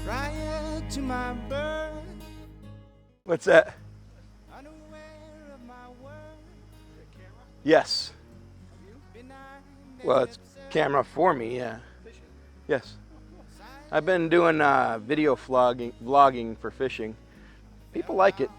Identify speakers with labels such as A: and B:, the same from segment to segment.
A: prior to my birth.
B: What's that?
A: Unaware of my worth.
B: Yes.
A: Benign
B: Well, it's camera for me, yeah. Yes. I've been doing video vlogging for fishing. People like it.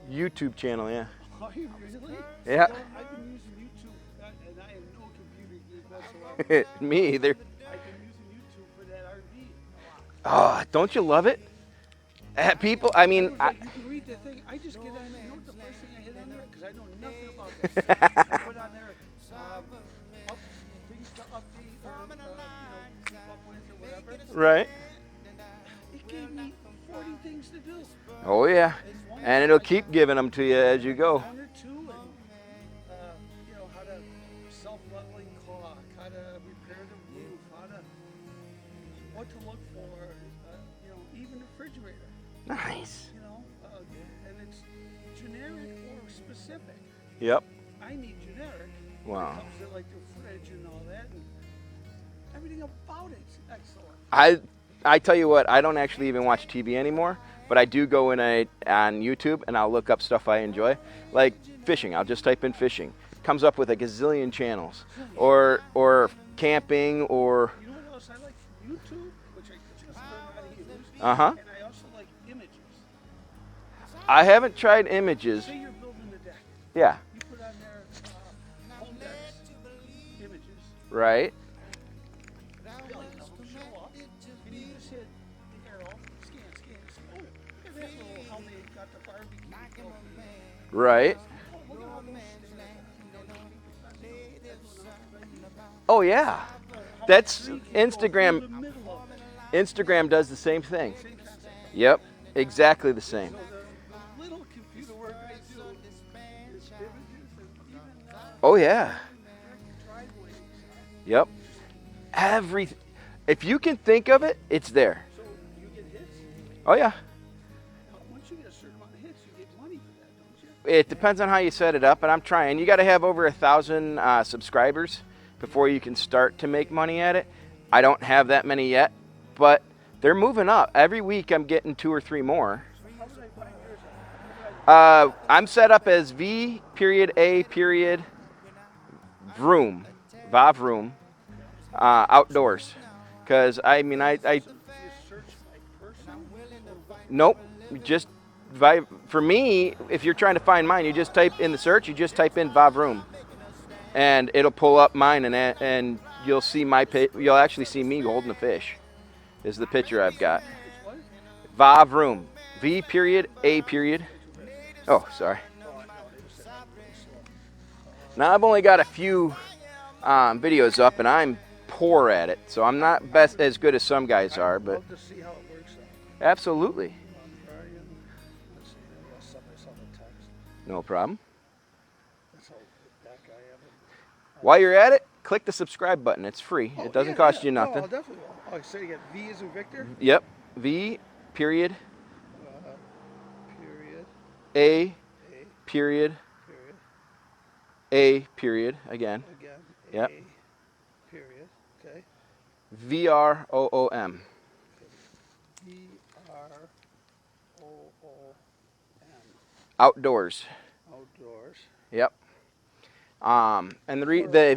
B: YouTube channel, yeah.
C: Are you really?
B: Yeah.
C: Well, I've been using YouTube, and I am no computer geek whatsoever.
B: Me either.
C: I've been using YouTube for that RV a
B: Oh,
C: lot.
B: don't you love it? People, I mean,
C: You can read the thing. I just get on. You know what the first thing I hit on there? Because I know nothing about that. I put on there things to update or keep up with or whatever.
B: right?
C: It gave me 40 things to do.
B: Oh yeah, and it'll keep giving them to you as you go.
C: One or two, and how to self-leveling caulk, how to repair the roof, what to look for, even the refrigerator.
B: Nice.
C: And it's generic or specific.
B: Yep.
C: I need generic.
B: Wow.
C: It comes to like the fridge and all that, and everything about it's excellent.
B: I tell you what, I don't actually even watch TV anymore, but I do go in on YouTube and I'll look up stuff I enjoy, like fishing. I'll just type in fishing. Comes up with a gazillion channels, or camping, or.
C: You know what else I like? YouTube, which I just learned how to use.
B: Uh huh.
C: And I also like images.
B: I haven't tried images.
C: Say you're building a deck.
B: Yeah.
C: You put on there home decks images.
B: Right.
C: Billions of them show up, and you just hit the arrow, scan. Oh, look at that little how they got the barbecue going.
B: Right.
C: Oh, look at all those
B: Oh yeah. That's Instagram.
C: the middle of it.
B: Instagram does the same thing.
C: Same concept.
B: Yep. Exactly the same.
C: So the little computer work I do is images and even
B: Oh yeah.
C: driveways.
B: Yep. If you can think of it, it's there.
C: So you get hits.
B: Oh yeah.
C: Once you get a certain amount of hits, you get money for that, don't you?
B: It depends on how you set it up, and I'm trying. You got to have over 1,000 subscribers before you can start to make money at it. I don't have that many yet, but they're moving up. Every week I'm getting 2 or 3 more.
C: How did I find yours?
B: I'm set up as V.A.A-Vroom, V.A.A-Vroom, outdoors. Because, I mean,
C: You search by person?
B: nope, just, for me, if you're trying to find mine, you just type in the search, you just type in V.A.A-Vroom. And it'll pull up mine, and you'll see you'll actually see me holding a fish. Is the picture I've got. V.A.A-Vroom, V.A. Oh, sorry. Now I've only got a few videos up, and I'm poor at it, so I'm not as good as some guys are. But
C: Love to see how it works out.
B: absolutely,
C: Brian, let's see, I sent myself a text.
B: no problem.
C: That's how that guy ever.
B: While you're at it, click the subscribe button. It's free. It doesn't cost you nothing.
C: Oh, definitely. Oh, so you get V as in Victor?
B: Yep. V. Period.
C: Period.
B: A.
C: A.
B: Period.
C: Period.
B: A. Period. Again.
C: Again.
B: Yep.
C: A. Period. Okay.
B: V.R.O.O.M.
C: V.R.O.O.M.
B: Outdoors.
C: Outdoors.
B: Yep. And the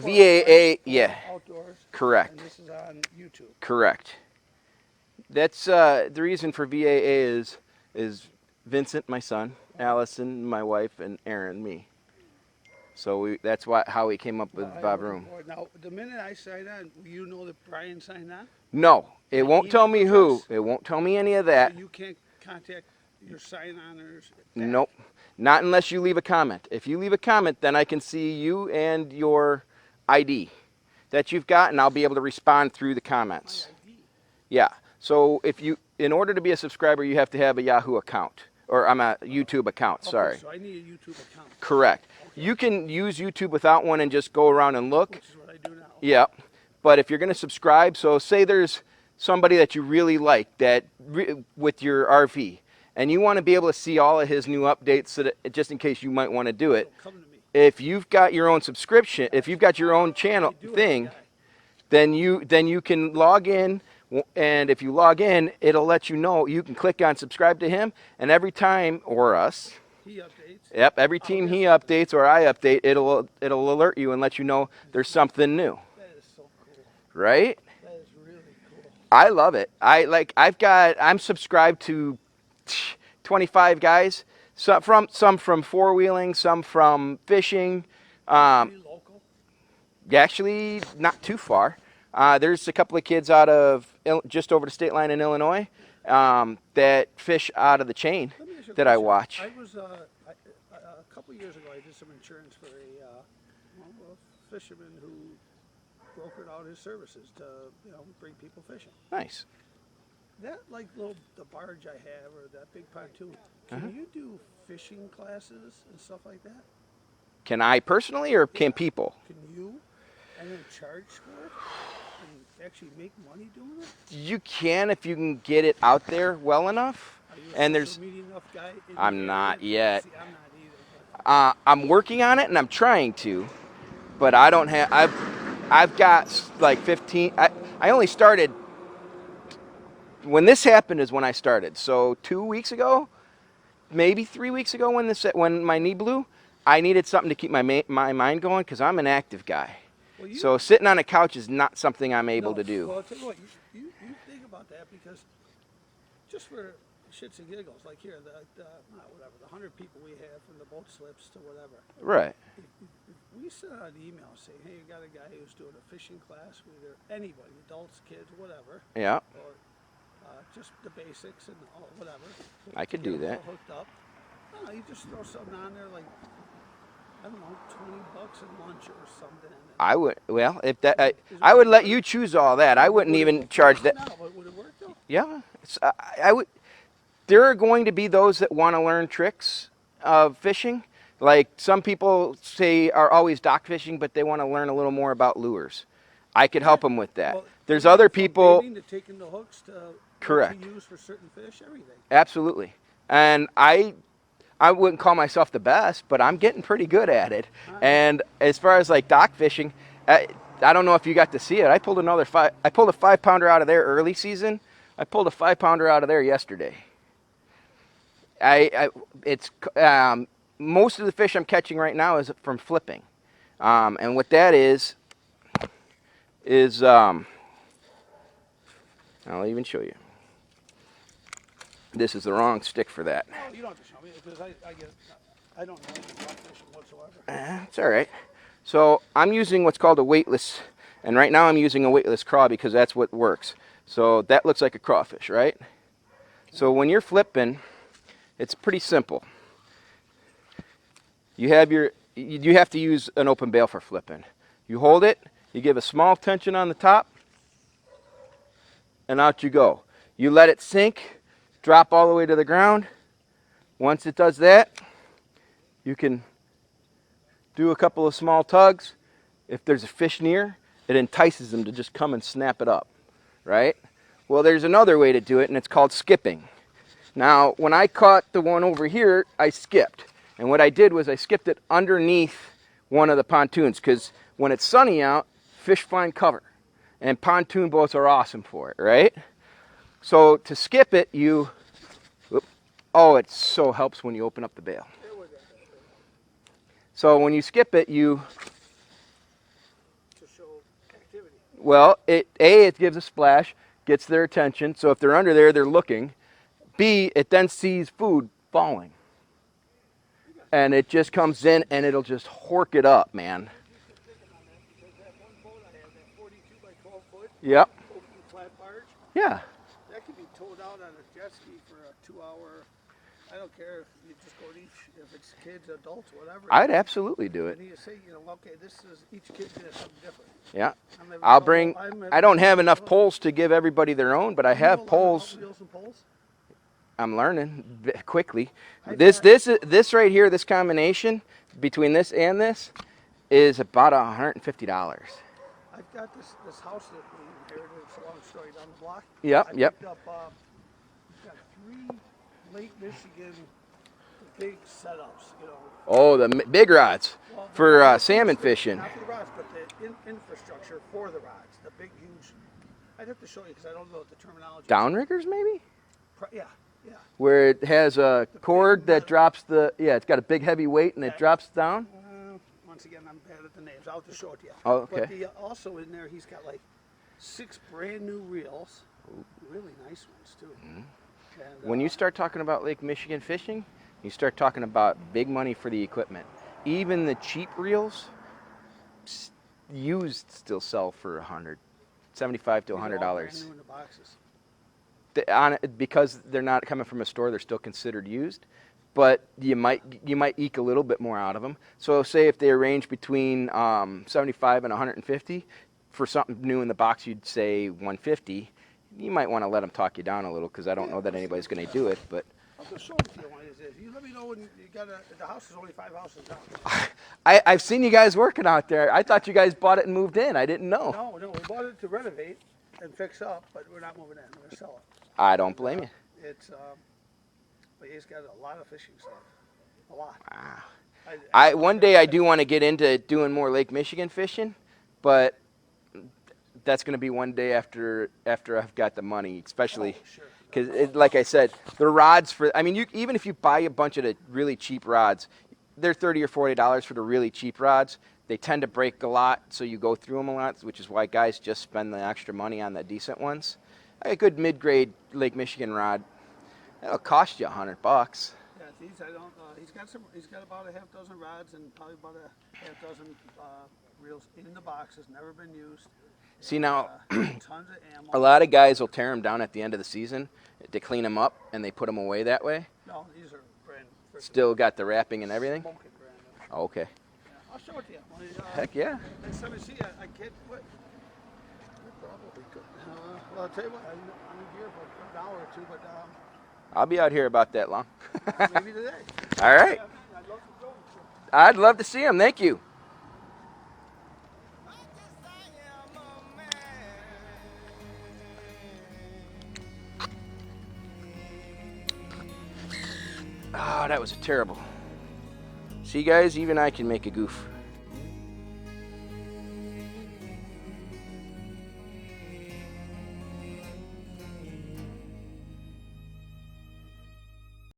B: V.A.A. Yeah.
C: Outdoors.
B: Correct.
C: And this is on YouTube.
B: Correct. That's the reason for V.A.A. is Vincent, my son, Allison, my wife, and Aaron, me. So that's how we came up with V.A.A.-Vroom.
C: Now, the minute I sign on, you know that Brian signed on?
B: No, it won't tell me who.
C: address?
B: It won't tell me any of that.
C: So you can't contact your sign-oners?
B: Nope. Not unless you leave a comment. If you leave a comment, then I can see you and your ID that you've got, and I'll be able to respond through the comments. Yeah. So in order to be a subscriber, you have to have a Yahoo account, or I'm a YouTube account. Sorry.
C: Okay, so I need a YouTube account.
B: Correct. Okay. You can use YouTube without one and just go around and look.
C: Which is what I do now.
B: Yep. But if you're going to subscribe, so say there's somebody that you really like with your RV, and you want to be able to see all of his new updates, so that, just in case you might want to do it.
C: Come to me.
B: If you've got your own subscription, if you've got your own channel thing, then you can log in And if you log in, it'll let you know. You can click on subscribe to him, and every time, or us,
C: He updates.
B: yep, every
C: Oh,
B: team
C: yes.
B: he updates or I update, it'll alert you and let you know there's something new,
C: That is so cool.
B: right?
C: That is really cool.
B: I love it. I'm subscribed to 25 guys, some from four-wheeling, some from fishing.
C: Are you local?
B: Actually, not too far. There's a couple of kids out of just over the state line in Illinois that fish out of the chain
C: Let me ask you a
B: that I
C: question.
B: watch.
C: I was a couple years ago. I did some insurance for a fisherman who brokered out his services to bring people fishing.
B: Nice.
C: That the barge I have or that big pontoon. Can you do fishing classes and stuff like that?
B: Can I personally, or can
C: Yeah.
B: people?
C: Can you? And then charge for it and actually make money doing it?
B: You can if you can get it out there well enough.
C: Are you a
B: And
C: social media enough guy? In the
B: I'm
C: area?
B: not yet.
C: See, I'm not either.
B: I'm working on it and I'm trying to, but I don't have. I've got like 15. I only started when this happened is when I started. So 2 weeks ago, maybe 3 weeks ago, when my knee blew, I needed something to keep my mind going because I'm an active guy.
C: Well,
B: So sitting on a couch is not something I'm able to do.
C: Well, I'll tell you what, you think about that because just for shits and giggles, like here, whatever, the 100 people we have from the boat slips to whatever.
B: Right.
C: If we send out an email saying, hey, you got a guy who's doing a fishing class with either anybody, adults, kids, whatever,
B: Yeah.
C: or just the basics and whatever.
B: I could
C: get
B: do
C: them
B: that.
C: all hooked up. No, you just throw something on there like, I don't know, $20 at lunch or something.
B: I would. Well, if that, I would let you choose all that. I wouldn't even charge that.
C: No, but would it work though?
B: Yeah. I would. There are going to be those that want to learn tricks of fishing. Like some people say are always dock fishing, but they want to learn a little more about lures. I could help them with that.
C: Well,
B: There's other
C: from
B: people.
C: baiting to taking the hooks to
B: Correct.
C: What to use for certain fish, everything.
B: Absolutely. And I wouldn't call myself the best, but I'm getting pretty good at it. And as far as like dock fishing, I don't know if you got to see it. I pulled a 5-pounder out of there early season. I pulled a 5-pounder out of there yesterday. It's most of the fish I'm catching right now is from flipping, and what that is I'll even show you. This is the wrong stick for that.
C: No, you don't have to show me because I don't know anything about fishing whatsoever.
B: It's all right. So I'm using what's called a weightless, and right now I'm using a weightless craw because that's what works. So that looks like a crawfish, right? So when you're flipping, it's pretty simple. You have to use an open bail for flipping. You hold it, you give a small tension on the top, and out you go. You let it sink, drop all the way to the ground. Once it does that, you can do a couple of small tugs. If there's a fish near, it entices them to just come and snap it up, right? Well, there's another way to do it, and it's called skipping. Now, when I caught the one over here, I skipped. And what I did was I skipped it underneath one of the pontoons because when it's sunny out, fish find cover. And pontoon boats are awesome for it, right? So to skip it, it so helps when you open up the bail. So when you skip it,
C: To show activity.
B: well, it gives a splash, gets their attention. So if they're under there, they're looking. B, it then sees food falling. And it just comes in and it'll just hork it up, man.
C: Thinking on that because that one boat I have, that 42 by 12 foot
B: Yep.
C: open flat barge,
B: Yeah.
C: that could be towed out on a jet ski for a 2-hour. I don't care if you just go to if it's kids, adults, whatever.
B: I'd absolutely do it.
C: And you say, okay, each kid's gonna have something different.
B: Yeah.
C: I'm
B: I don't have enough poles to give everybody their own, but I have poles.
C: Wheels and poles?
B: I'm learning quickly.
C: I've
B: This right here, this combination between this and this is about $150.
C: I've got this house that we inherited. It's a long story down the block.
B: Yep,
C: I
B: yep.
C: picked up, got 3 Lake Michigan big setups,
B: Oh, the big rods
C: Well,
B: for salmon fishing.
C: Not for the rods, but the infrastructure for the rods. The big, huge I'd have to show you because I don't know what the terminology.
B: Downriggers, maybe?
C: Yeah, yeah.
B: Where it has a cord that
C: metal.
B: drops the, yeah, it's got a big heavy weight and it drops down.
C: Once again, I'm bad at the names. I'll have to show it to you.
B: Oh, okay.
C: But also in there, he's got like 6 brand new reels, really nice ones too. And,
B: When you start talking about Lake Michigan fishing, you start talking about big money for the equipment. Even the cheap reels, used, still sell for $175 to
C: these are all brand
B: $100.
C: new in the boxes.
B: Because they're not coming from a store, they're still considered used. But you might eke a little bit more out of them. So say if they range between 75 and 150, for something new in the box, you'd say 150. You might want to let them talk you down a little because I don't know that anybody's going to do it. But
C: I'll just show it to you one of these days. You let me know when you got the house is only 5 houses down.
B: I've seen you guys working out there. I thought you guys bought it and moved in. I didn't know.
C: No, we bought it to renovate and fix up, but we're not moving in. We're going to sell it.
B: I don't blame you.
C: It's but he's got a lot of fishing stuff. A lot.
B: Wow. One day I do want to get into doing more Lake Michigan fishing, but that's going to be one day after I've got the money, especially because, like I said, the rods for. I mean, even if you buy a bunch of the really cheap rods, they're $30 or $40 for the really cheap rods. They tend to break a lot, so you go through them a lot, which is why guys just spend the extra money on the decent ones. A good mid-grade Lake Michigan rod, that'll cost you $100.
C: Yeah, these I don't. He's got about a half dozen rods and probably about a half dozen reels in the boxes, never been used.
B: See now,
C: Tons of ammo.
B: a lot of guys will tear them down at the end of the season to clean them up, and they put them away that way.
C: No, these are brand new.
B: Still got the wrapping and everything.
C: Smoking brand new.
B: Oh, okay.
C: Yeah, I'll show it to you.
B: Heck yeah.
C: Next time I see you, I can't. What? Probably could. Well, I'll tell you what. I'm in here for an hour or two, but
B: I'll be out here about that long.
C: maybe today.
B: All right.
C: Yeah, I'd love to go.
B: I'd love to see them. Thank you. Oh, that was terrible. See, guys, even I can make a goof.